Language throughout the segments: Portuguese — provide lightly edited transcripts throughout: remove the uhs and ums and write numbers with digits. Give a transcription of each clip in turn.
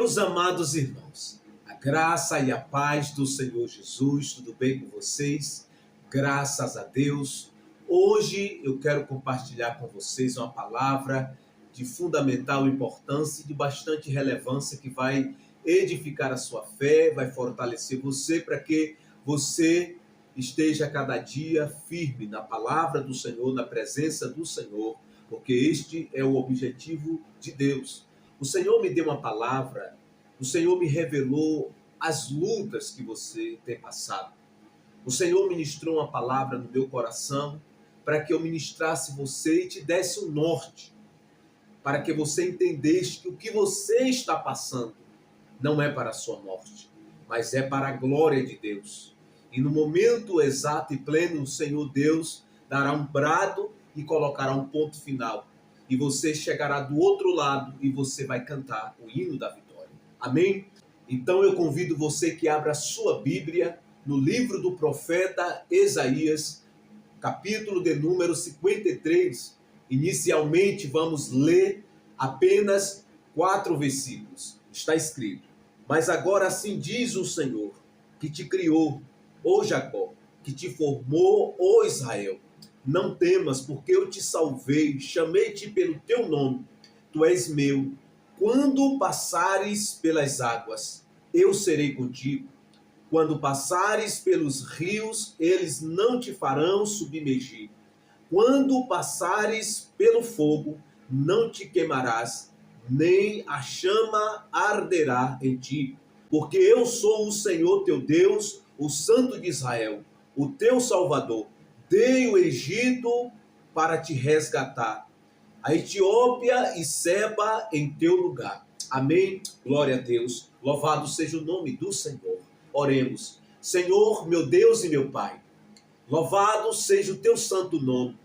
Meus amados irmãos, a graça e a paz do Senhor Jesus, tudo bem com vocês? Graças a Deus. Hoje eu quero compartilhar com vocês uma palavra de fundamental importância e de bastante relevância que vai edificar a sua fé, vai fortalecer você para que você esteja cada dia firme na palavra do Senhor, na presença do Senhor, porque este é o objetivo de Deus. O Senhor me deu uma palavra, o Senhor me revelou as lutas que você tem passado. O Senhor ministrou uma palavra no meu coração para que eu ministrasse você e te desse um norte, para que você entendesse que o que você está passando não é para a sua morte, mas é para a glória de Deus. E no momento exato e pleno, o Senhor Deus dará um brado e colocará um ponto final. E você chegará do outro lado e você vai cantar o hino da vitória. Amém? Então eu convido você que abra a sua Bíblia no livro do profeta Isaías, capítulo de número 53. Inicialmente vamos ler apenas 4 versículos. Está escrito: Mas agora assim diz o Senhor, que te criou, ó Jacó, que te formou, ó Israel. Não temas, porque eu te salvei, chamei-te pelo teu nome, tu és meu. Quando passares pelas águas, eu serei contigo. Quando passares pelos rios, eles não te farão submergir. Quando passares pelo fogo, não te queimarás, nem a chama arderá em ti. Porque eu sou o Senhor teu Deus, o Santo de Israel, o teu Salvador. Dei o Egito para te resgatar, a Etiópia e Seba em teu lugar. Amém? Glória a Deus. Louvado seja o nome do Senhor. Oremos. Senhor, meu Deus e meu Pai, louvado seja o teu santo nome.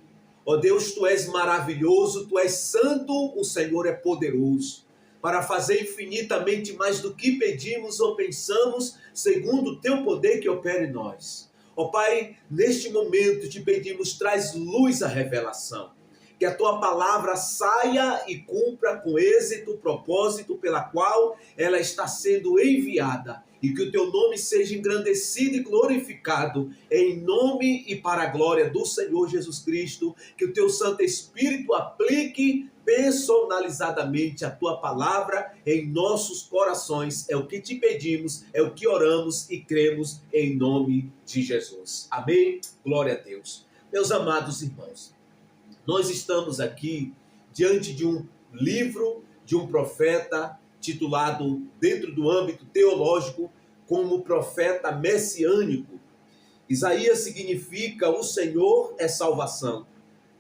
Ó Deus, tu és maravilhoso, tu és santo, o Senhor é poderoso para fazer infinitamente mais do que pedimos ou pensamos, segundo o teu poder que opera em nós. Ó Pai, neste momento te pedimos, traz luz à revelação. Que a tua palavra saia e cumpra com êxito o propósito pela qual ela está sendo enviada. E que o teu nome seja engrandecido e glorificado em nome e para a glória do Senhor Jesus Cristo. Que o teu Santo Espírito aplique personalizadamente a tua palavra em nossos corações. É o que te pedimos, é o que oramos e cremos em nome de Jesus. Amém? Glória a Deus. Meus amados irmãos, nós estamos aqui diante de um livro de um profeta titulado, dentro do âmbito teológico, como profeta messiânico. Isaías significa o Senhor é salvação.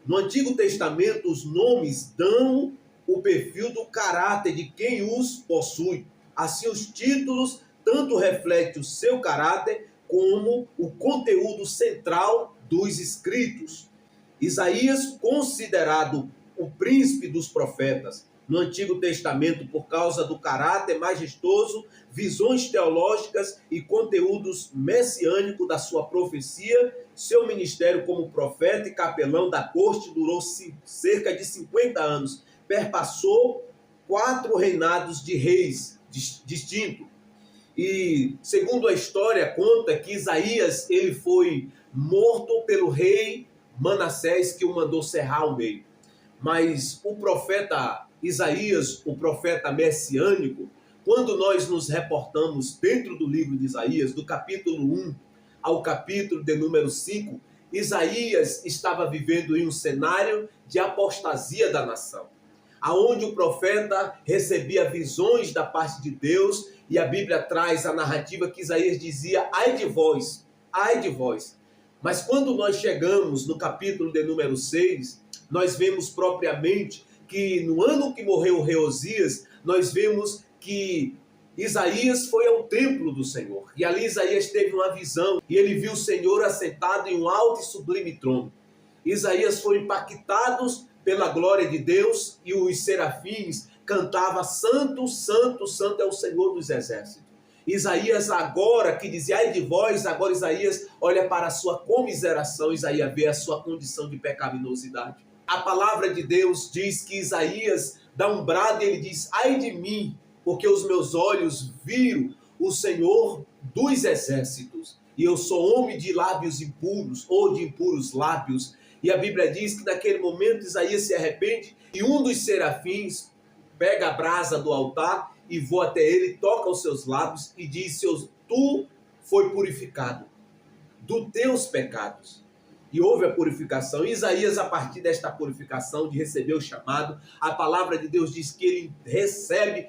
No Antigo Testamento, os nomes dão o perfil do caráter de quem os possui. Assim, os títulos tanto refletem o seu caráter como o conteúdo central dos escritos. Isaías, considerado o príncipe dos profetas no Antigo Testamento por causa do caráter majestoso, visões teológicas e conteúdos messiânicos da sua profecia, seu ministério como profeta e capelão da corte durou cerca de 50 anos. Perpassou 4 reinados de reis distintos. E, segundo a história, conta que Isaías ele foi morto pelo rei Manassés, que o mandou serrar ao meio. Mas o profeta Isaías, o profeta messiânico, quando nós nos reportamos dentro do livro de Isaías, do capítulo 1 ao capítulo de número 5, Isaías estava vivendo em um cenário de apostasia da nação, aonde o profeta recebia visões da parte de Deus, e a Bíblia traz a narrativa que Isaías dizia: ai de vós, ai de vós. Mas quando nós chegamos no capítulo de número 6, nós vemos propriamente que no ano que morreu o rei Osias, nós vemos que Isaías foi ao templo do Senhor. E ali Isaías teve uma visão e ele viu o Senhor assentado em um alto e sublime trono. Isaías foi impactado pela glória de Deus e os serafins cantavam: santo, santo, santo é o Senhor dos exércitos. Isaías agora, que dizia ai de vós, agora Isaías olha para a sua comiseração, Isaías vê a sua condição de pecaminosidade. A palavra de Deus diz que Isaías dá um brado e ele diz: ai de mim, porque os meus olhos viram o Senhor dos exércitos, e eu sou homem de lábios impuros, ou de impuros lábios. E a Bíblia diz que naquele momento Isaías se arrepende, e um dos serafins pega a brasa do altar e voa até ele, toca os seus lábios e diz: tu foi purificado dos teus pecados. E houve a purificação. Isaías, a partir desta purificação, de receber o chamado, a palavra de Deus diz que ele recebe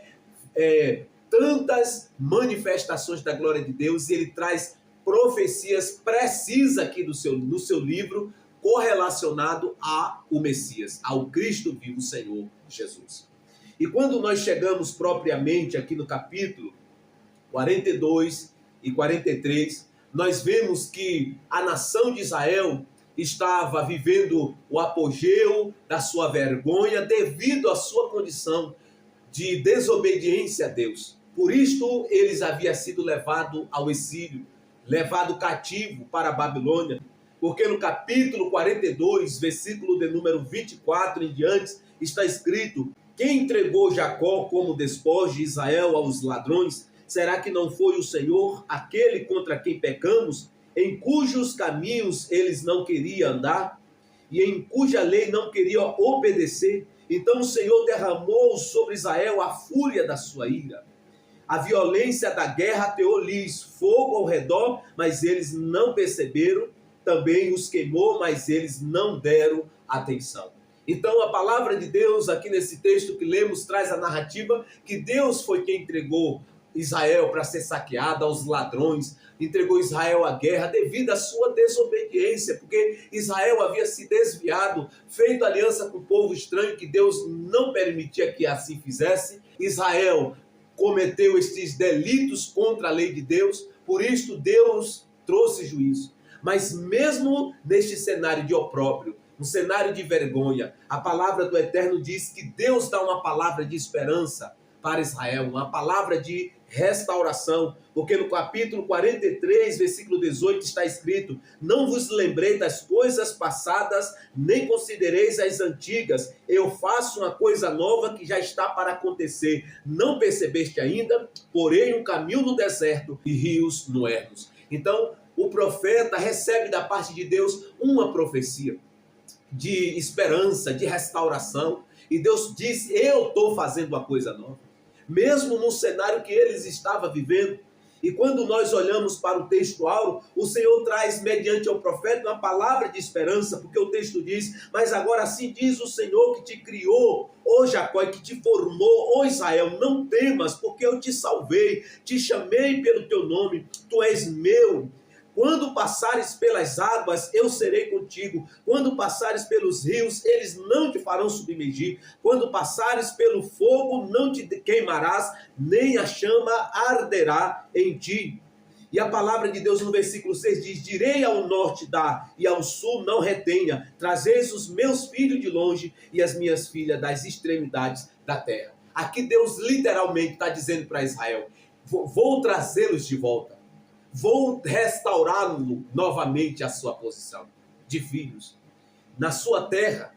tantas manifestações da glória de Deus, e ele traz profecias precisas aqui no seu livro, correlacionado ao Messias, ao Cristo vivo, Senhor Jesus. E quando nós chegamos propriamente aqui no capítulo 42 e 43, nós vemos que a nação de Israel estava vivendo o apogeu da sua vergonha devido à sua condição de desobediência a Deus. Por isto, eles haviam sido levados ao exílio, levado cativo para a Babilônia, porque no capítulo 42, versículo de número 24 em diante, está escrito: quem entregou Jacó como despojo de Israel aos ladrões? Será que não foi o Senhor, aquele contra quem pecamos, em cujos caminhos eles não queriam andar e em cuja lei não queriam obedecer? Então o Senhor derramou sobre Israel a fúria da sua ira. A violência da guerra ateou-lhes fogo ao redor, mas eles não perceberam. Também os queimou, mas eles não deram atenção. Então a palavra de Deus aqui nesse texto que lemos traz a narrativa que Deus foi quem entregou Israel para ser saqueada aos ladrões, entregou Israel à guerra devido à sua desobediência, porque Israel havia se desviado, feito aliança com o povo estranho que Deus não permitia que assim fizesse. Israel cometeu estes delitos contra a lei de Deus, por isso Deus trouxe juízo. Mas mesmo neste cenário de opróbrio, um cenário de vergonha, a palavra do Eterno diz que Deus dá uma palavra de esperança para Israel, uma palavra de restauração, porque no capítulo 43, versículo 18 está escrito: não vos lembrei das coisas passadas, nem considereis as antigas, eu faço uma coisa nova que já está para acontecer, não percebeste ainda? Porém um caminho no deserto e rios no ermos. Então o profeta recebe da parte de Deus uma profecia de esperança, de restauração, e Deus diz: eu estou fazendo uma coisa nova, mesmo no cenário que eles estavam vivendo. E quando nós olhamos para o texto áureo, o Senhor traz mediante o profeta uma palavra de esperança, porque o texto diz: mas agora assim diz o Senhor que te criou, ó Jacó, e que te formou, ó Israel, não temas, porque eu te salvei, te chamei pelo teu nome, tu és meu. Quando passares pelas águas, eu serei contigo. Quando passares pelos rios, eles não te farão submergir. Quando passares pelo fogo, não te queimarás, nem a chama arderá em ti. E a palavra de Deus no versículo 6 diz: direi ao norte e ao sul não retenha, trazeis os meus filhos de longe e as minhas filhas das extremidades da terra. Aqui Deus literalmente está dizendo para Israel: vou trazê-los de volta. Vou restaurá-lo novamente à sua posição de filhos, na sua terra.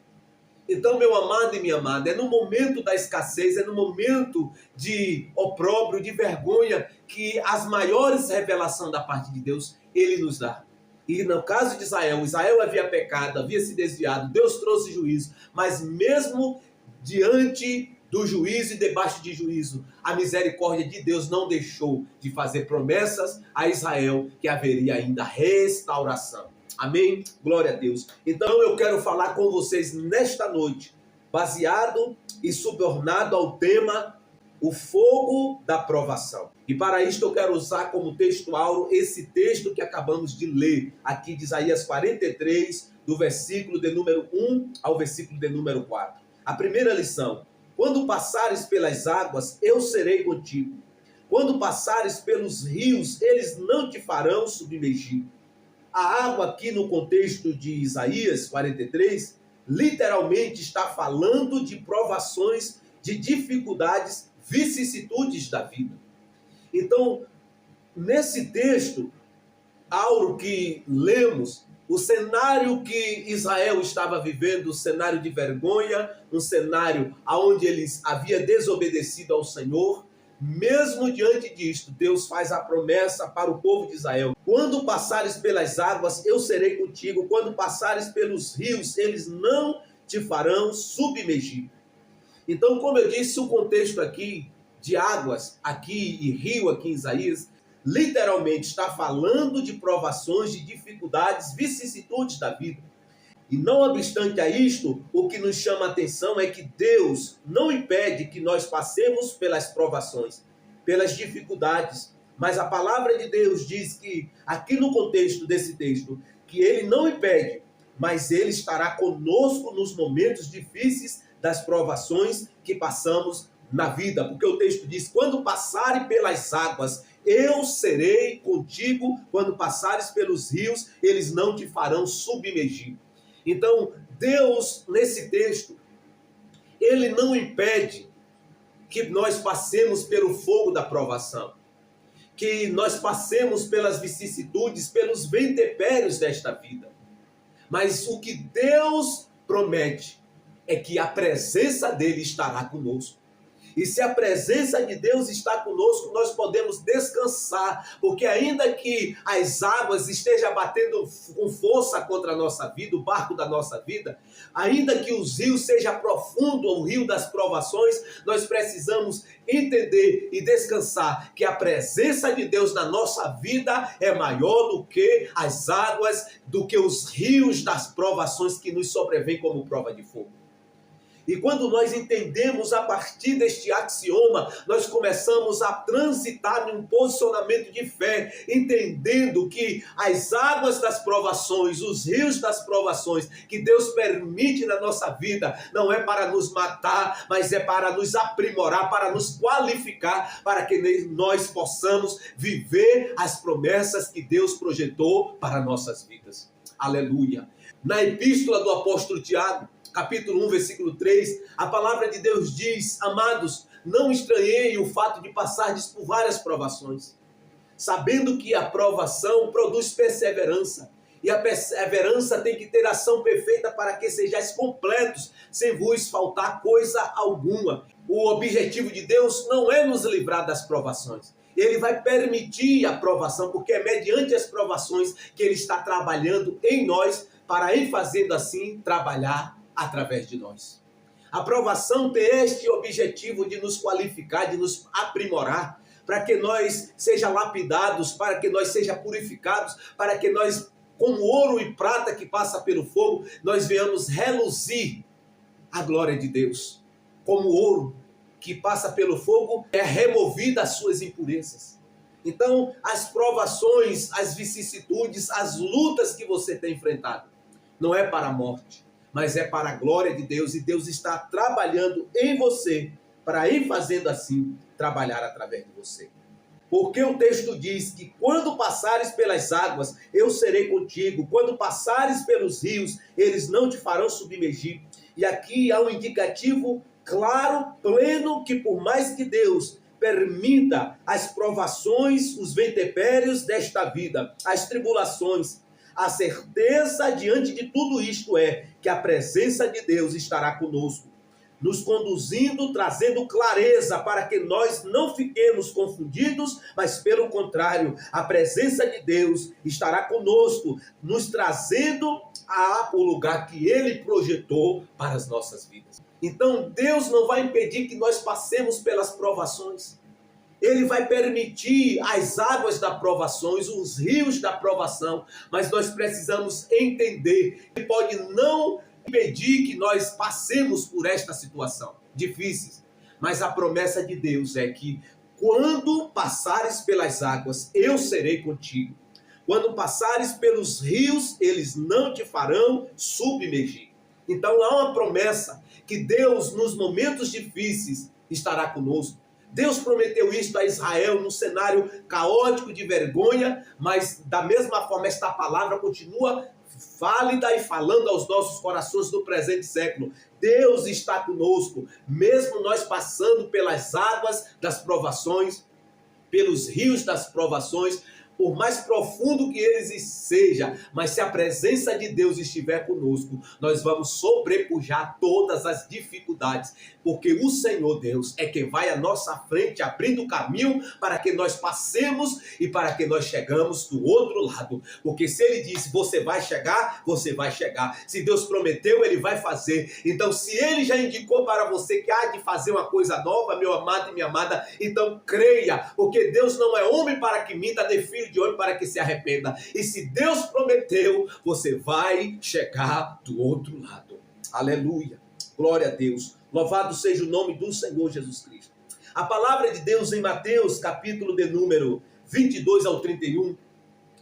Então, meu amado e minha amada, é no momento da escassez, é no momento de opróbrio, de vergonha, que as maiores revelações da parte de Deus, Ele nos dá. E no caso de Israel, Israel havia pecado, havia se desviado, Deus trouxe juízo, mas mesmo diante do juízo e debaixo de juízo, a misericórdia de Deus não deixou de fazer promessas a Israel que haveria ainda restauração. Amém? Glória a Deus. Então eu quero falar com vocês nesta noite, baseado e subornado ao tema o fogo da provação. E para isto eu quero usar como texto áureo esse texto que acabamos de ler aqui de Isaías 43, do versículo de número 1 ao versículo de número 4. A primeira lição: quando passares pelas águas, eu serei contigo. Quando passares pelos rios, eles não te farão submergir. A água aqui no contexto de Isaías 43, literalmente está falando de provações, de dificuldades, vicissitudes da vida. Então, nesse texto áureo que lemos, o cenário que Israel estava vivendo, um cenário de vergonha, um cenário onde eles haviam desobedecido ao Senhor, Mesmo diante disto, Deus faz a promessa para o povo de Israel: quando passares pelas águas, eu serei contigo. Quando passares pelos rios, eles não te farão submergir. Então, como eu disse, o contexto aqui de águas aqui e rio aqui em Isaías, literalmente está falando de provações, de dificuldades, vicissitudes da vida. E não obstante a isto, o que nos chama a atenção é que Deus não impede que nós passemos pelas provações, pelas dificuldades. Mas a palavra de Deus diz que, aqui no contexto desse texto, que Ele não impede, mas Ele estará conosco nos momentos difíceis das provações que passamos na vida. Porque o texto diz: quando passarem pelas águas, eu serei contigo. Quando passares pelos rios, eles não te farão submergir. Então, Deus, nesse texto, Ele não impede que nós passemos pelo fogo da provação, que nós passemos pelas vicissitudes, pelos ventepérios desta vida. Mas o que Deus promete é que a presença dEle estará conosco. E se a presença de Deus está conosco, nós podemos descansar, porque ainda que as águas estejam batendo com força contra a nossa vida, o barco da nossa vida, ainda que os rios sejam profundos, o rio das provações, nós precisamos entender e descansar que a presença de Deus na nossa vida é maior do que as águas, do que os rios das provações que nos sobrevêm como prova de fogo. E quando nós entendemos a partir deste axioma, nós começamos a transitar num posicionamento de fé, entendendo que as águas das provações, os rios das provações que Deus permite na nossa vida, não é para nos matar, mas é para nos aprimorar, para nos qualificar, para que nós possamos viver as promessas que Deus projetou para nossas vidas. Aleluia! Na epístola do apóstolo Tiago, capítulo 1, versículo 3, a palavra de Deus diz: amados, não estranheiem o fato de passardes por várias provações, sabendo que a provação produz perseverança, e a perseverança tem que ter ação perfeita para que sejais completos, sem vos faltar coisa alguma. O objetivo de Deus não é nos livrar das provações. Ele vai permitir a provação, porque é mediante as provações que Ele está trabalhando em nós, para, em fazendo assim, trabalhar através de nós. A provação tem este objetivo de nos qualificar, de nos aprimorar, para que nós sejamos lapidados, para que nós sejamos purificados, para que nós, como ouro e prata que passa pelo fogo, nós venhamos reluzir a glória de Deus. Como ouro que passa pelo fogo, é removida as suas impurezas. Então, as provações, as vicissitudes, as lutas que você tem enfrentado, não é para a morte, mas é para a glória de Deus, e Deus está trabalhando em você, para ir fazendo assim, trabalhar através de você. Porque o texto diz que quando passares pelas águas, eu serei contigo. Quando passares pelos rios, eles não te farão submergir. E aqui há um indicativo claro, pleno, que por mais que Deus permita as provações, os ventepérios desta vida, as tribulações, a certeza diante de tudo isto é que a presença de Deus estará conosco, nos conduzindo, trazendo clareza para que nós não fiquemos confundidos, mas pelo contrário, a presença de Deus estará conosco, nos trazendo ao lugar que Ele projetou para as nossas vidas. Então Deus não vai impedir que nós passemos pelas provações. Ele vai permitir as águas das provações, os rios da provação, mas nós precisamos entender que pode não impedir que nós passemos por esta situação difícil, mas a promessa de Deus é que quando passares pelas águas, eu serei contigo. Quando passares pelos rios, eles não te farão submergir. Então há uma promessa que Deus, nos momentos difíceis, estará conosco. Deus prometeu isto a Israel num cenário caótico de vergonha, mas da mesma forma esta palavra continua válida e falando aos nossos corações do presente século. Deus está conosco, mesmo nós passando pelas águas das provações, pelos rios das provações, por mais profundo que eles sejam, mas se a presença de Deus estiver conosco, nós vamos sobrepujar todas as dificuldades, porque o Senhor Deus é quem vai à nossa frente, abrindo o caminho para que nós passemos e para que nós chegamos do outro lado. Porque se Ele disse, você vai chegar, você vai chegar. Se Deus prometeu, Ele vai fazer. Então, se Ele já indicou para você que há de fazer uma coisa nova, meu amado e minha amada, então creia, porque Deus não é homem para que minta, nem filho de homem para que se arrependa. E se Deus prometeu, você vai chegar do outro lado. Aleluia. Glória a Deus. Louvado seja o nome do Senhor Jesus Cristo. A palavra de Deus em Mateus, capítulo de número 22 ao 31,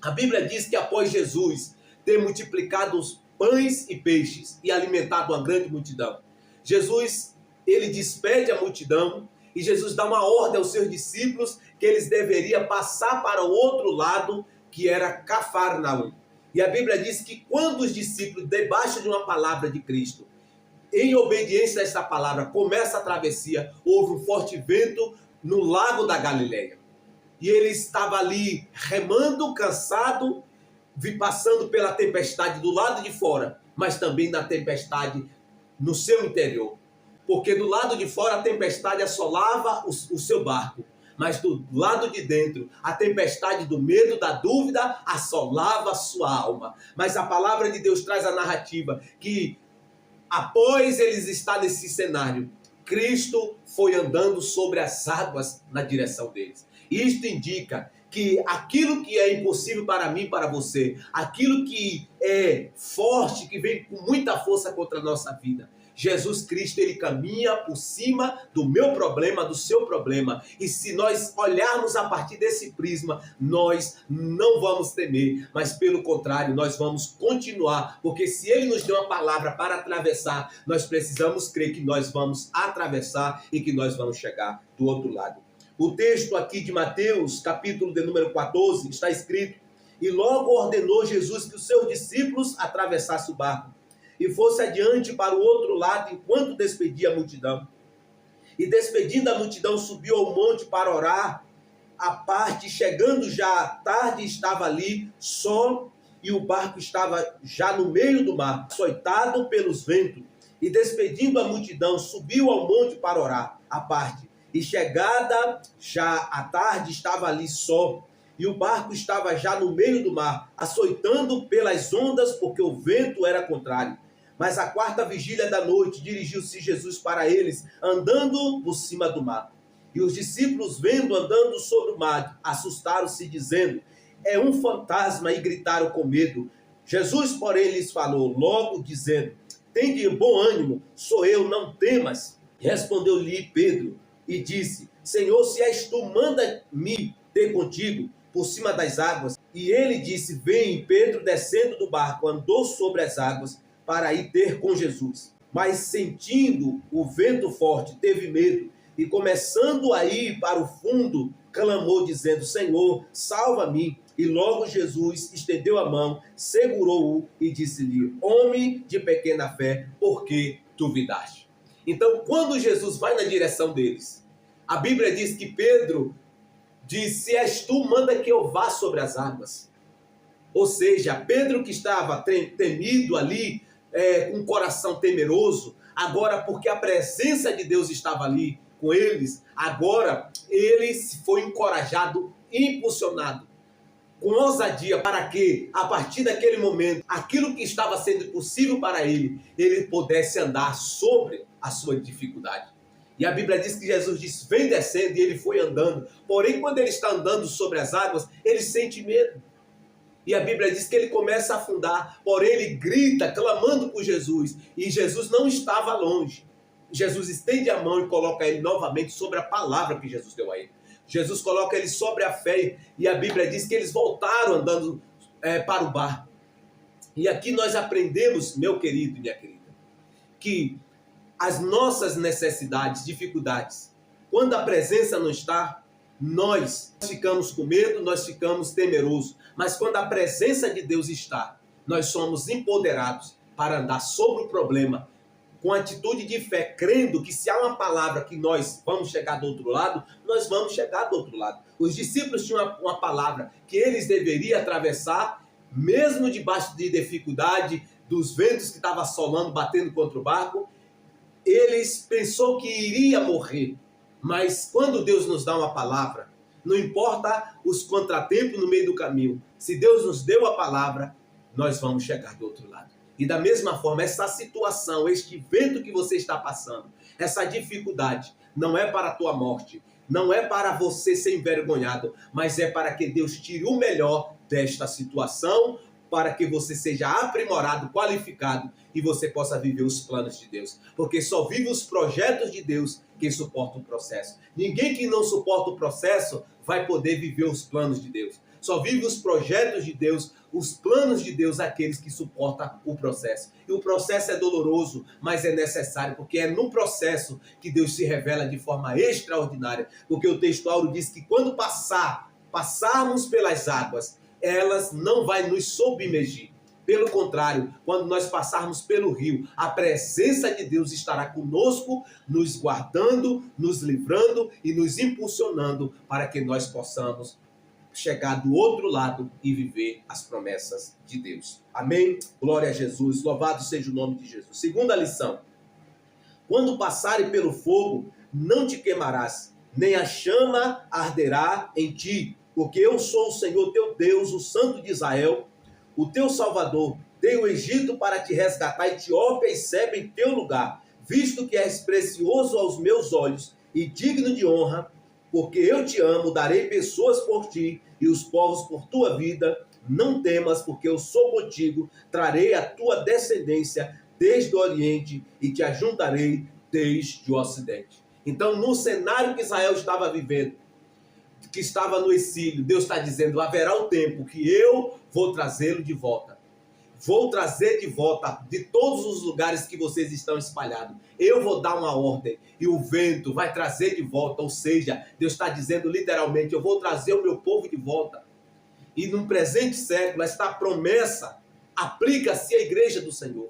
a Bíblia diz que após Jesus ter multiplicado os pães e peixes e alimentado uma grande multidão, Jesus, ele despede a multidão e Jesus dá uma ordem aos seus discípulos que eles deveriam passar para o outro lado, que era Cafarnaum. E a Bíblia diz que quando os discípulos, debaixo de uma palavra de Cristo, em obediência a essa palavra, começa a travessia, houve um forte vento no lago da Galileia. E ele estava ali remando, cansado, passando pela tempestade do lado de fora, mas também na tempestade no seu interior. Porque do lado de fora a tempestade assolava o seu barco, mas do lado de dentro a tempestade do medo, da dúvida, assolava a sua alma. Mas a palavra de Deus traz a narrativa que após eles estar nesse cenário, Cristo foi andando sobre as águas na direção deles. Isto indica que aquilo que é impossível para mim e para você, aquilo que é forte, que vem com muita força contra a nossa vida, Jesus Cristo, ele caminha por cima do meu problema, do seu problema. E se nós olharmos a partir desse prisma, nós não vamos temer, mas pelo contrário, nós vamos continuar. Porque se ele nos deu uma palavra para atravessar, nós precisamos crer que nós vamos atravessar e que nós vamos chegar do outro lado. O texto aqui de Mateus, capítulo de número 14, está escrito: e logo ordenou Jesus que os seus discípulos atravessassem o barco e fosse adiante para o outro lado, enquanto despedia a multidão. E despedindo a multidão, subiu ao monte para orar à parte. Chegando já à tarde, estava ali só, e o barco estava já no meio do mar, açoitado pelos ventos. E despedindo a multidão, subiu ao monte para orar à parte. E chegada já à tarde, estava ali só, e o barco estava já no meio do mar, açoitando pelas ondas, porque o vento era contrário. Mas à quarta vigília da noite, dirigiu-se Jesus para eles, andando por cima do mar. E os discípulos, vendo andando sobre o mar, assustaram-se, dizendo: é um fantasma, e gritaram com medo. Jesus, porém, lhes falou logo, dizendo: tende bom ânimo, sou eu, não temas. Respondeu-lhe Pedro e disse: Senhor, se és tu, manda-me ter contigo por cima das águas. E ele disse: vem. E Pedro, descendo do barco, andou sobre as águas para ir ter com Jesus. Mas sentindo o vento forte, teve medo, e começando a ir para o fundo, clamou, dizendo: Senhor, salva-me. E logo Jesus estendeu a mão, segurou-o e disse-lhe: homem de pequena fé, por que duvidaste? Então, quando Jesus vai na direção deles, a Bíblia diz que Pedro disse: se és tu, manda que eu vá sobre as águas. Ou seja, Pedro, que estava temido ali, com um coração temeroso, agora porque a presença de Deus estava ali com eles, agora ele foi encorajado, impulsionado, com ousadia, para que, a partir daquele momento, aquilo que estava sendo possível para ele, ele pudesse andar sobre a sua dificuldade. E a Bíblia diz que Jesus disse: vem descendo, e ele foi andando. Porém, quando ele está andando sobre as águas, ele sente medo. E a Bíblia diz que ele começa a afundar, porém ele grita, clamando por Jesus. E Jesus não estava longe. Jesus estende a mão e coloca ele novamente sobre a palavra que Jesus deu a ele. Jesus coloca ele sobre a fé, e a Bíblia diz que eles voltaram andando para o barco. E aqui nós aprendemos, meu querido e minha querida, que as nossas necessidades, dificuldades, quando a presença não está, nós ficamos com medo, nós ficamos temerosos. Mas quando a presença de Deus está, nós somos empoderados para andar sobre o problema com atitude de fé, crendo que se há uma palavra que nós vamos chegar do outro lado, nós vamos chegar do outro lado. Os discípulos tinham uma palavra que eles deveriam atravessar, mesmo debaixo de dificuldade, dos ventos que estavam assolando, batendo contra o barco. Eles pensou que iria morrer, mas quando Deus nos dá uma palavra, não importa os contratempos no meio do caminho, se Deus nos deu a palavra, nós vamos chegar do outro lado. E da mesma forma, essa situação, este vento que você está passando, essa dificuldade, não é para a tua morte, não é para você ser envergonhado, mas é para que Deus tire o melhor desta situação, para que você seja aprimorado, qualificado e você possa viver os planos de Deus. Porque só vive os projetos de Deus quem suporta o processo. Ninguém que não suporta o processo vai poder viver os planos de Deus. Só vive os projetos de Deus, os planos de Deus, aqueles que suportam o processo. E o processo é doloroso, mas é necessário, porque é no processo que Deus se revela de forma extraordinária. Porque o texto áureo diz que quando passarmos pelas águas, elas não vão nos submergir. Pelo contrário, quando nós passarmos pelo rio, a presença de Deus estará conosco, nos guardando, nos livrando e nos impulsionando para que nós possamos chegar do outro lado e viver as promessas de Deus. Amém? Glória a Jesus. Louvado seja o nome de Jesus. Segunda lição. Quando passares pelo fogo, não te queimarás, nem a chama arderá em ti, porque eu sou o Senhor teu Deus, o Santo de Israel, o teu Salvador. Dei o Egito para te resgatar, Etiópia e Seba em teu lugar, visto que és precioso aos meus olhos e digno de honra, porque eu te amo, darei pessoas por ti e os povos por tua vida. Não temas, porque eu sou contigo, trarei a tua descendência desde o Oriente e te ajuntarei desde o Ocidente. Então, no cenário que Israel estava vivendo, que estava no exílio, Deus está dizendo, haverá um tempo que eu vou trazê-lo de volta. Vou trazer de volta de todos os lugares que vocês estão espalhados. Eu vou dar uma ordem e o vento vai trazer de volta. Ou seja, Deus está dizendo literalmente, eu vou trazer o meu povo de volta. E no presente século, esta promessa aplica-se à igreja do Senhor.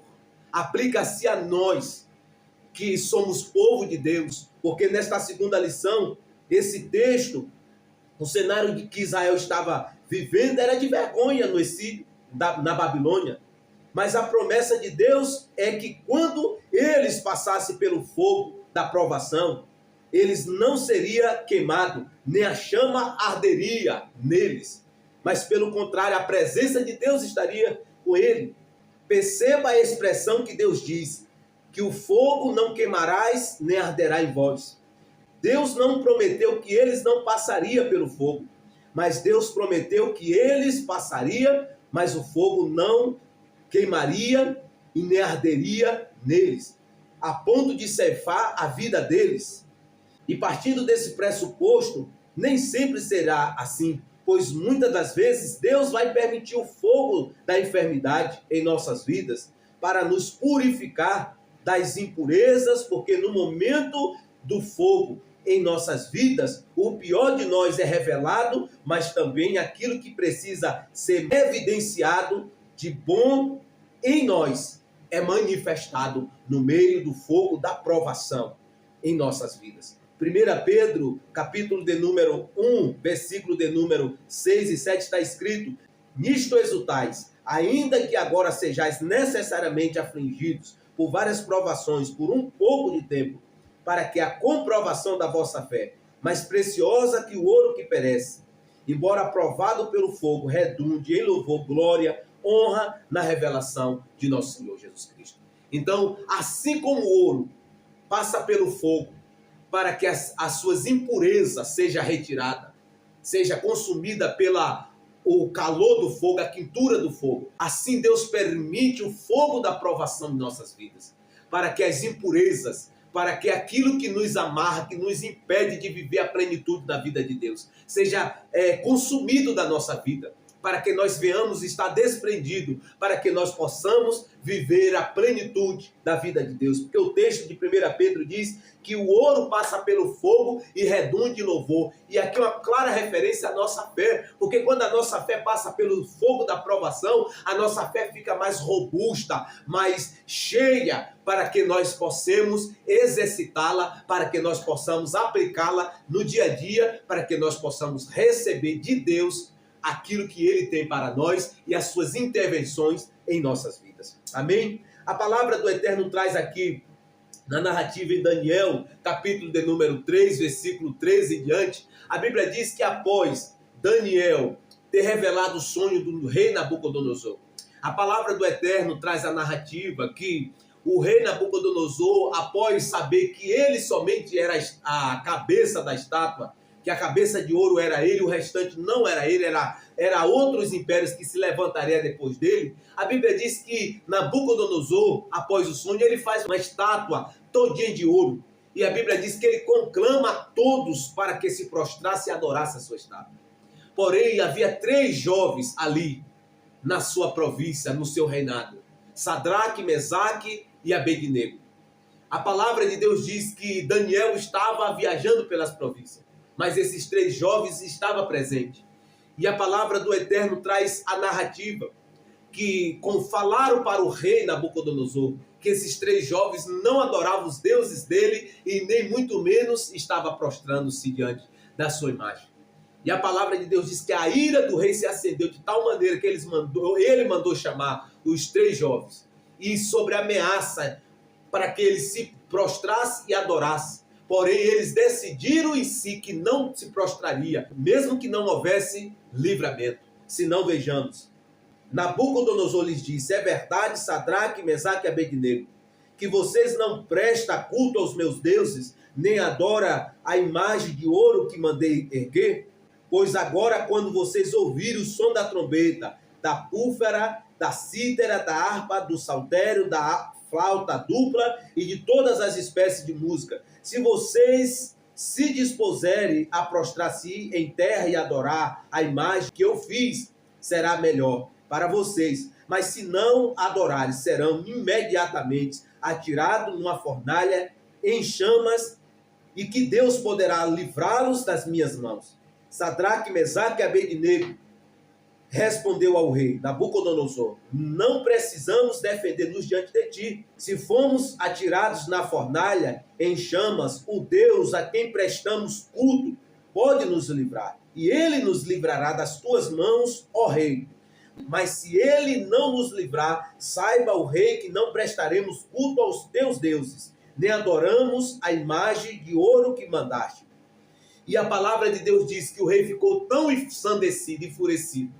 Aplica-se a nós, que somos povo de Deus. Porque nesta segunda lição, esse texto, o cenário de que Israel estava vivendo era de vergonha no exílio, na Babilônia. Mas a promessa de Deus é que quando eles passassem pelo fogo da provação, eles não seriam queimados, nem a chama arderia neles. Mas pelo contrário, a presença de Deus estaria com ele. Perceba a expressão que Deus diz, que o fogo não queimarás, nem arderá em vós. Deus não prometeu que eles não passariam pelo fogo, mas Deus prometeu que eles passariam, mas o fogo não queimaria e nem arderia neles, a ponto de ceifar a vida deles. E partindo desse pressuposto, nem sempre será assim, pois muitas das vezes Deus vai permitir o fogo da enfermidade em nossas vidas para nos purificar das impurezas, porque no momento do fogo em nossas vidas, o pior de nós é revelado, mas também aquilo que precisa ser evidenciado de bom em nós é manifestado no meio do fogo da provação em nossas vidas. 1 Pedro, capítulo de número 1, versículo de número 6 e 7 está escrito: nisto exultais, ainda que agora sejais necessariamente afligidos por várias provações, por um pouco de tempo, para que a comprovação da vossa fé, mais preciosa que o ouro que perece, embora aprovado pelo fogo, redunde em louvor, glória, honra na revelação de nosso Senhor Jesus Cristo. Então, assim como o ouro passa pelo fogo, para que as suas impurezas seja retirada, seja consumida o calor do fogo, a quentura do fogo, assim Deus permite o fogo da provação em nossas vidas, para que as impurezas, para que aquilo que nos amarra, que nos impede de viver a plenitude da vida de Deus, seja consumido da nossa vida. para que nós venhamos estar desprendidos, para que nós possamos viver a plenitude da vida de Deus. Porque o texto de 1 Pedro diz que o ouro passa pelo fogo e redunda em louvor. E aqui é uma clara referência à nossa fé, porque quando a nossa fé passa pelo fogo da provação, a nossa fé fica mais robusta, mais cheia, para que nós possamos exercitá-la, para que nós possamos aplicá-la no dia a dia, para que nós possamos receber de Deus aquilo que Ele tem para nós e as suas intervenções em nossas vidas. Amém? A palavra do Eterno traz aqui, na narrativa em Daniel, capítulo de número 3, versículo 13 em diante, a Bíblia diz que após Daniel ter revelado o sonho do rei Nabucodonosor, a palavra do Eterno traz a narrativa que o rei Nabucodonosor, após saber que ele somente era a cabeça da estátua, que a cabeça de ouro era ele, o restante não era ele, era outros impérios que se levantariam depois dele. A Bíblia diz que Nabucodonosor, após o sonho, ele faz uma estátua todinha de ouro. E a Bíblia diz que ele conclama a todos para que se prostrasse e adorasse a sua estátua. Porém, havia 3 jovens ali, na sua província, no seu reinado: Sadraque, Mesaque e Abednego. A palavra de Deus diz que Daniel estava viajando pelas províncias, mas esses 3 jovens estavam presentes. E a palavra do Eterno traz a narrativa que falaram para o rei Nabucodonosor que esses 3 jovens não adoravam os deuses dele e nem muito menos estavam prostrando-se diante da sua imagem. E a palavra de Deus diz que a ira do rei se acendeu de tal maneira que ele mandou chamar os 3 jovens e sobre ameaça para que eles se prostrassem e adorassem. Porém, eles decidiram em si que não se prostraria, mesmo que não houvesse livramento. Se não, vejamos. Nabucodonosor lhes disse: é verdade, Sadraque, Mesaque e Abednego, que vocês não prestam culto aos meus deuses, nem adoram a imagem de ouro que mandei erguer? Pois agora, quando vocês ouvirem o som da trombeta, da púlfera, da cítara, da harpa, do saltério, da flauta dupla e de todas as espécies de música, se vocês se dispuserem a prostrar-se em terra e adorar a imagem que eu fiz, será melhor para vocês. Mas se não adorarem, serão imediatamente atirados numa fornalha em chamas, e que Deus poderá livrá-los das minhas mãos. Sadraque, Mesaque e Abednego respondeu ao rei Nabucodonosor: não precisamos defender-nos diante de ti. Se formos atirados na fornalha em chamas, o Deus a quem prestamos culto pode nos livrar, e ele nos livrará das tuas mãos, ó rei. Mas se ele não nos livrar, saiba o rei que não prestaremos culto aos teus deuses, nem adoramos a imagem de ouro que mandaste. E a palavra de Deus diz que o rei ficou tão ensandecido, enfurecido,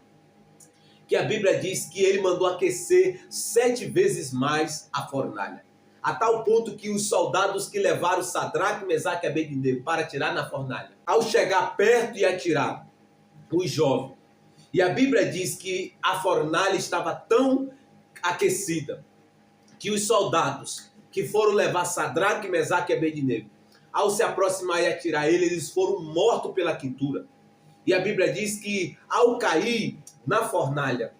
que a Bíblia diz que ele mandou aquecer 7 vezes mais a fornalha. A tal ponto que os soldados que levaram Sadraque, Mesaque e Abednego para atirar na fornalha, ao chegar perto e atirar, os jovens, e a Bíblia diz que a fornalha estava tão aquecida que os soldados que foram levar Sadraque, Mesaque e Abednego, ao se aproximar e atirar eles foram mortos pela quintura. E a Bíblia diz que ao cair na fornalha,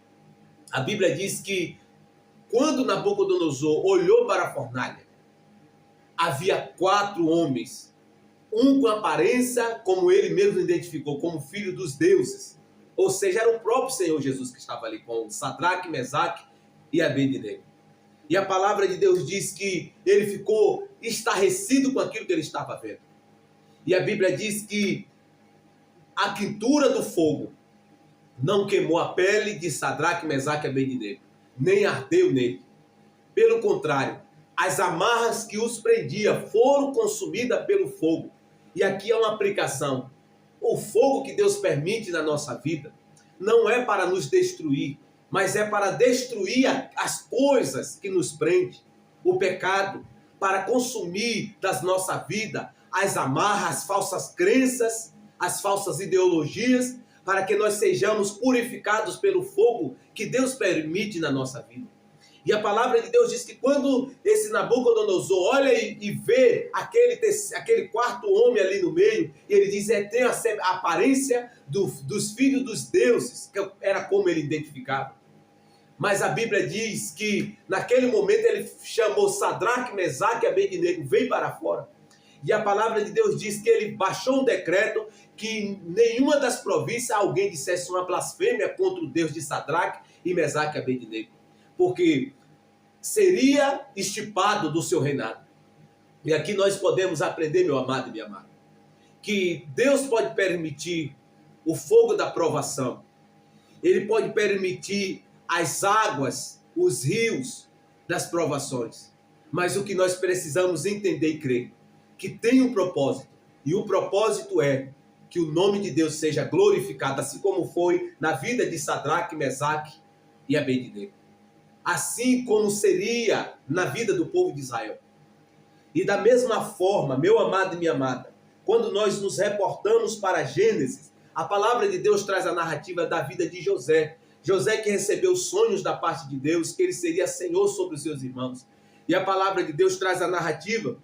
a Bíblia diz que quando Nabucodonosor olhou para a fornalha, havia 4 homens, um com aparência, como ele mesmo identificou, como filho dos deuses. Ou seja, era o próprio Senhor Jesus que estava ali com Sadraque, Mesaque e Abednego. E a palavra de Deus diz que ele ficou estarrecido com aquilo que ele estava vendo. E a Bíblia diz que a quintura do fogo não queimou a pele de Sadraque, Mesaque e Abednego, nem ardeu nele. Pelo contrário, as amarras que os prendiam foram consumidas pelo fogo. E aqui é uma aplicação. O fogo que Deus permite na nossa vida não é para nos destruir, mas é para destruir as coisas que nos prendem, o pecado, para consumir das nossa vida as amarras, as falsas crenças, as falsas ideologias, para que nós sejamos purificados pelo fogo que Deus permite na nossa vida. E a palavra de Deus diz que quando esse Nabucodonosor olha e vê aquele quarto homem ali no meio, ele diz, tem a aparência dos filhos dos deuses, que era como ele identificava. Mas a Bíblia diz que naquele momento ele chamou Sadraque, Mesaque e Abednego, veio para fora. E a palavra de Deus diz que ele baixou um decreto que em nenhuma das províncias alguém dissesse uma blasfêmia contra o Deus de Sadraque e Mesaque e Abednego, porque seria extirpado do seu reinado. E aqui nós podemos aprender, meu amado e minha amada, que Deus pode permitir o fogo da provação, Ele pode permitir as águas, os rios das provações, mas o que nós precisamos entender e crer, que tem um propósito, e o propósito é que o nome de Deus seja glorificado, assim como foi na vida de Sadraque, Mesaque e Abednego. Assim como seria na vida do povo de Israel. E da mesma forma, meu amado e minha amada, quando nós nos reportamos para Gênesis, a palavra de Deus traz a narrativa da vida de José. José que recebeu sonhos da parte de Deus, que ele seria senhor sobre os seus irmãos. E a palavra de Deus traz a narrativa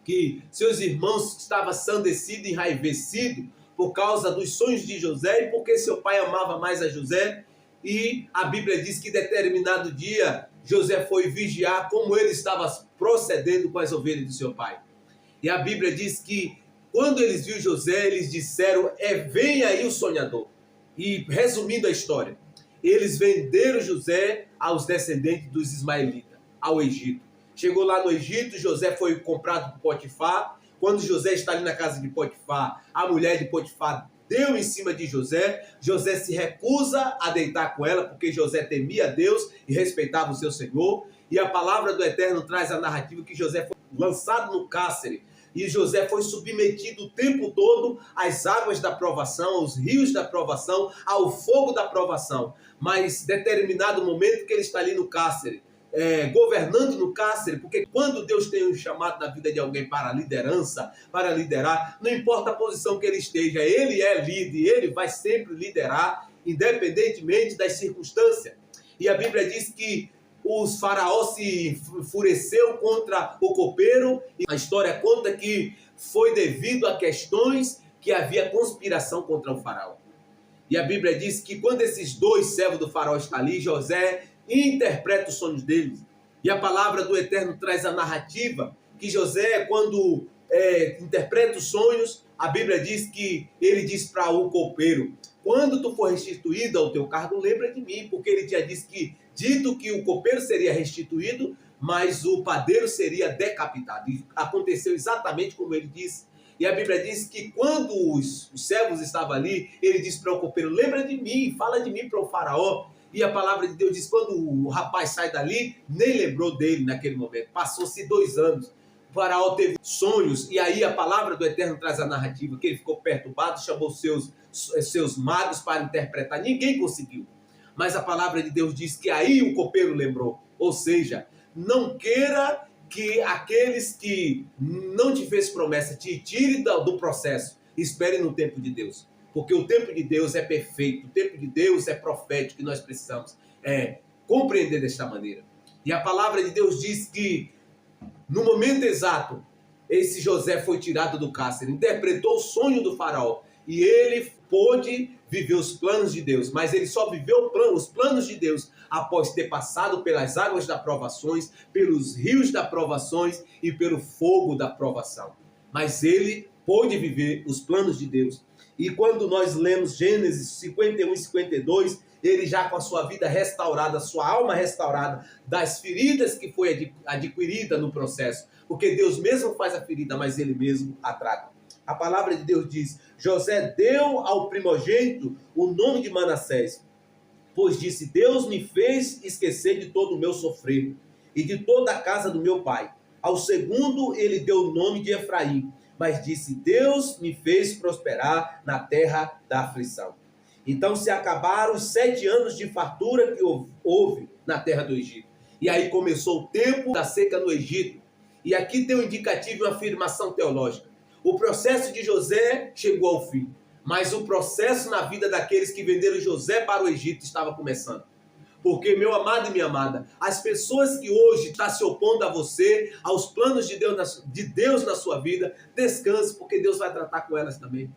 que seus irmãos estavam ensandecidos e enraivecidos por causa dos sonhos de José e porque seu pai amava mais a José. E a Bíblia diz que determinado dia José foi vigiar como ele estava procedendo com as ovelhas do seu pai. E a Bíblia diz que quando eles viram José, eles disseram, vem aí o sonhador. E resumindo a história, eles venderam José aos descendentes dos ismaelitas, ao Egito. Chegou lá no Egito, José foi comprado por Potifar. Quando José está ali na casa de Potifar, a mulher de Potifar deu em cima de José. José se recusa a deitar com ela, porque José temia a Deus e respeitava o seu Senhor. E a palavra do Eterno traz a narrativa que José foi lançado no cárcere. E José foi submetido o tempo todo às águas da provação, aos rios da provação, ao fogo da provação. Mas determinado momento que ele está ali no cárcere, governando no cárcere, porque quando Deus tem um chamado na vida de alguém para liderança, para liderar, não importa a posição que ele esteja, ele é líder, ele vai sempre liderar, independentemente das circunstâncias. E a Bíblia diz que os faraó se enfureceu contra o copeiro, e a história conta que foi devido a questões que havia conspiração contra o faraó. E a Bíblia diz que quando esses dois servos do faraó estão ali, José interpreta os sonhos deles. E a palavra do Eterno traz a narrativa que José, quando interpreta os sonhos, a Bíblia diz que ele diz para o copeiro, quando tu for restituído ao teu cargo, lembra de mim, porque ele já disse que, dito que o copeiro seria restituído, mas o padeiro seria decapitado. E aconteceu exatamente como ele disse. E a Bíblia diz que quando os servos estavam ali, ele disse para o copeiro, lembra de mim, fala de mim para o faraó. E a palavra de Deus diz, quando o rapaz sai dali, nem lembrou dele naquele momento. Passou-se 2 anos. O faraó teve sonhos, e aí a palavra do Eterno traz a narrativa, que ele ficou perturbado, chamou seus magos para interpretar. Ninguém conseguiu. Mas a palavra de Deus diz que aí o copeiro lembrou. Ou seja, não queira que aqueles que não te fez promessa te tirem do processo. Espere no tempo de Deus. Porque o tempo de Deus é perfeito, o tempo de Deus é profético, e nós precisamos compreender desta maneira. E a palavra de Deus diz que, no momento exato, esse José foi tirado do cárcere, interpretou o sonho do faraó, e ele pôde viver os planos de Deus, mas ele só viveu os planos de Deus após ter passado pelas águas das provações, pelos rios das provações e pelo fogo da provação. Mas ele pôde viver os planos de Deus. E quando nós lemos Gênesis 51 e 52, ele já com a sua vida restaurada, sua alma restaurada, das feridas que foi adquirida no processo. Porque Deus mesmo faz a ferida, mas ele mesmo a trata. A palavra de Deus diz, José deu ao primogênito o nome de Manassés, pois disse, Deus me fez esquecer de todo o meu sofrer e de toda a casa do meu pai. Ao segundo ele deu o nome de Efraim, mas disse, Deus me fez prosperar na terra da aflição. Então se acabaram os 7 anos de fartura que houve na terra do Egito. E aí começou o tempo da seca no Egito. E aqui tem um indicativo e uma afirmação teológica. O processo de José chegou ao fim, mas o processo na vida daqueles que venderam José para o Egito estava começando. Porque, meu amado e minha amada, as pessoas que hoje estão se opondo a você, aos planos de Deus na sua vida, descanse, porque Deus vai tratar com elas também.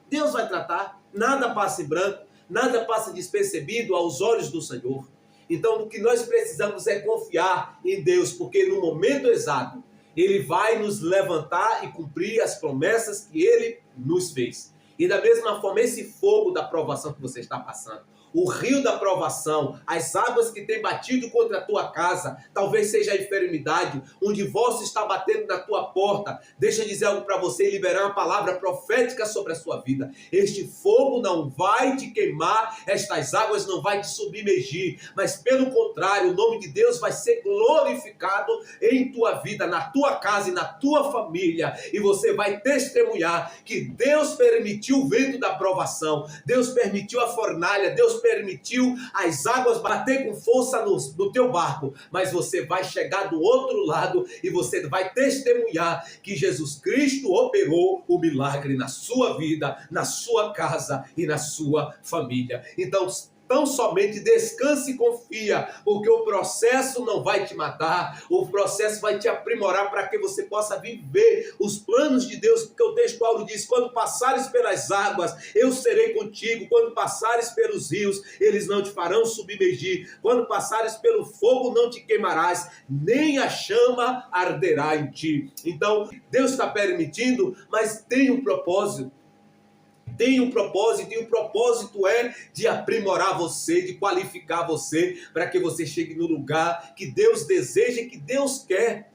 Deus vai tratar, nada passa em branco, nada passa despercebido aos olhos do Senhor. Então, o que nós precisamos é confiar em Deus, porque no momento exato, Ele vai nos levantar e cumprir as promessas que Ele nos fez. E da mesma forma, esse fogo da provação que você está passando, o rio da provação, as águas que têm batido contra a tua casa, talvez seja a enfermidade, um divórcio está batendo na tua porta. Deixa eu dizer algo para você e liberar uma palavra profética sobre a sua vida. Este fogo não vai te queimar, estas águas não vai te submergir, mas pelo contrário, o nome de Deus vai ser glorificado em tua vida, na tua casa e na tua família, e você vai testemunhar que Deus permitiu o vento da provação, Deus permitiu a fornalha, Deus permitiu as águas bater com força no teu barco, mas você vai chegar do outro lado e você vai testemunhar que Jesus Cristo operou o milagre na sua vida, na sua casa e na sua família. Então, tão somente descanse e confia, porque o processo não vai te matar, o processo vai te aprimorar para que você possa viver os planos de Deus, porque o texto Paulo diz: quando passares pelas águas, eu serei contigo, quando passares pelos rios, eles não te farão submergir, quando passares pelo fogo, não te queimarás, nem a chama arderá em ti. Então, Deus está permitindo, mas tem um propósito. Tem um propósito, e o propósito é de aprimorar você, de qualificar você, para que você chegue no lugar que Deus deseja e que Deus quer.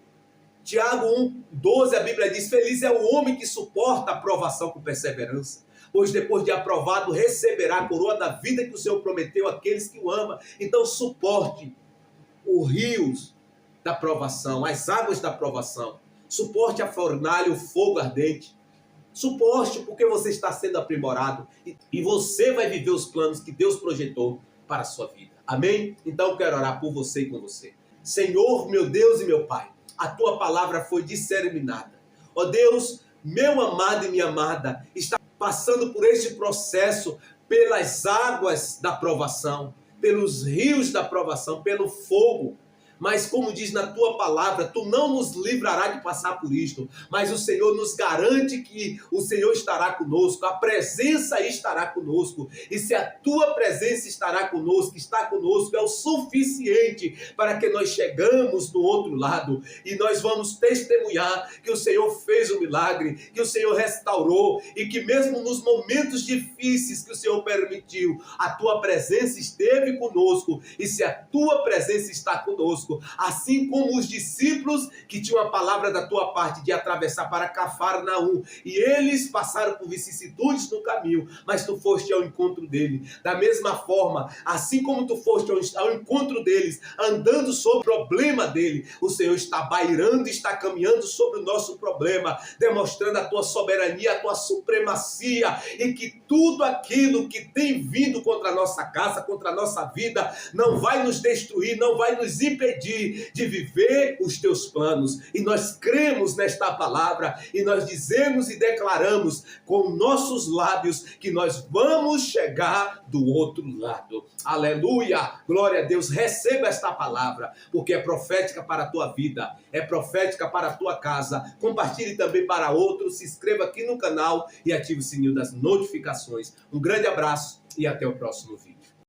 Tiago 1:12, a Bíblia diz: feliz é o homem que suporta a provação com perseverança, pois depois de aprovado receberá a coroa da vida que o Senhor prometeu àqueles que o amam. Então suporte os rios da provação, as águas da provação, suporte a fornalha, o fogo ardente. Suporte, porque você está sendo aprimorado e você vai viver os planos que Deus projetou para a sua vida. Amém? Então eu quero orar por você e com você. Senhor, meu Deus e meu Pai, a tua palavra foi disseminada. Ó Deus, meu amado e minha amada, está passando por este processo, pelas águas da provação, pelos rios da provação, pelo fogo. Mas como diz na tua palavra, tu não nos livrarás de passar por isto, mas o Senhor nos garante que o Senhor estará conosco, a presença estará conosco, e se a tua presença estará conosco, está conosco, é o suficiente para que nós chegamos do outro lado, e nós vamos testemunhar que o Senhor fez o milagre, que o Senhor restaurou, e que mesmo nos momentos difíceis que o Senhor permitiu, a tua presença esteve conosco, e se a tua presença está conosco, assim como os discípulos que tinham a palavra da tua parte de atravessar para Cafarnaum, e eles passaram por vicissitudes no caminho, mas tu foste ao encontro dele. Da mesma forma, assim como tu foste ao encontro deles, andando sobre o problema dele, o Senhor está bairando, está caminhando sobre o nosso problema, demonstrando a tua soberania, a tua supremacia, e que tudo aquilo que tem vindo contra a nossa casa, contra a nossa vida, não vai nos destruir, não vai nos impedir de viver os teus planos. E nós cremos nesta palavra, e nós dizemos e declaramos com nossos lábios que nós vamos chegar do outro lado. Aleluia! Glória a Deus! Receba esta palavra, porque é profética para a tua vida, é profética para a tua casa. Compartilhe também para outros, se inscreva aqui no canal e ative o sininho das notificações. Um grande abraço e até o próximo vídeo.